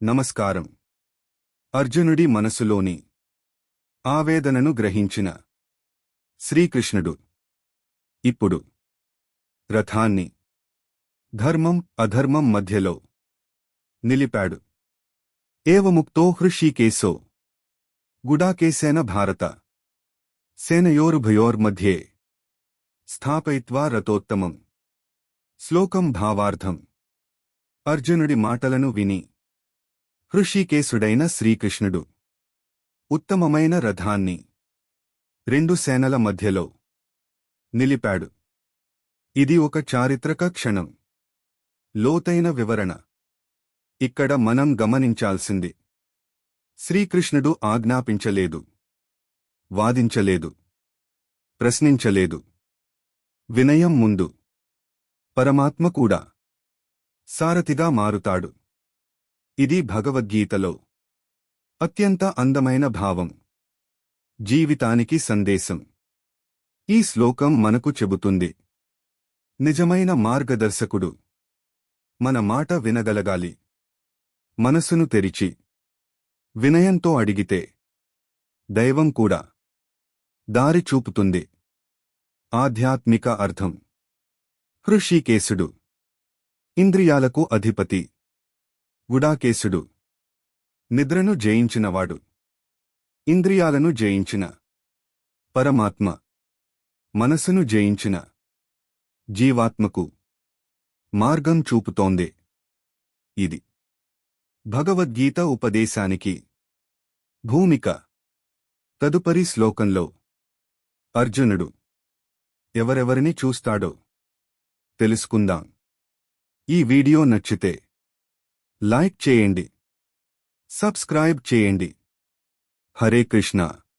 నమస్కారం. అర్జునుడి మనసులోని ఆవేదనను గ్రహించిన శ్రీకృష్ణుడు ఇప్పుడు రథాన్ని ధర్మం అధర్మం మధ్యలో నిలిపాడు. ఏవముక్తో హృషీకేశో గుడాకేశేన భారత సేనయోరుభయోర్మధ్యే స్థాపయిత్వా రథోత్తమం. శ్లోకం భావార్థం. అర్జునుడి మాటలను విని హృషీకేశుడైన శ్రీకృష్ణుడు ఉత్తమమైన రథాన్ని రెండు సేనల మధ్యలో నిలిపాడు. ఇది ఒక చారిత్రక క్షణం. లోతైన వివరణ. ఇక్కడ మనం గమనించాల్సింది, శ్రీకృష్ణుడు ఆజ్ఞాపించలేదు, వాదించలేదు, ప్రశ్నించలేదు. వినయం ముందు పరమాత్మ కూడా సారథిగా మారుతాడు. ఇది భగవద్గీతలో అత్యంత అందమైన భావం, జీవితానికి సందేశం. ఈ శ్లోకం మనకు చెబుతుంది, నిజమైన మార్గదర్శకుడు మన మాట వినగలగాలి. మనసును తెరిచి వినయంతో అడిగితే దైవం కూడా దారి చూపుతుంది. ఆధ్యాత్మిక అర్థం. హృషీకేశుడు ఇంద్రియాలకు అధిపతి. గుడాకేశుడు నిద్రను జయించినవాడు. ఇంద్రియాలను జయించిన పరమాత్మ మనసును జయించిన జీవాత్మకు మార్గం చూపుతోంది. ఇది భగవద్గీత ఉపదేశానికి భూమిక. తదుపరి శ్లోకంలో అర్జునుడు ఎవరెవరిని చూస్తాడో తెలుసుకుందాం. ఈ వీడియో నచ్చితే లైక్ చేయండి, సబ్స్క్రైబ్ చేయండి. హరే కృష్ణ.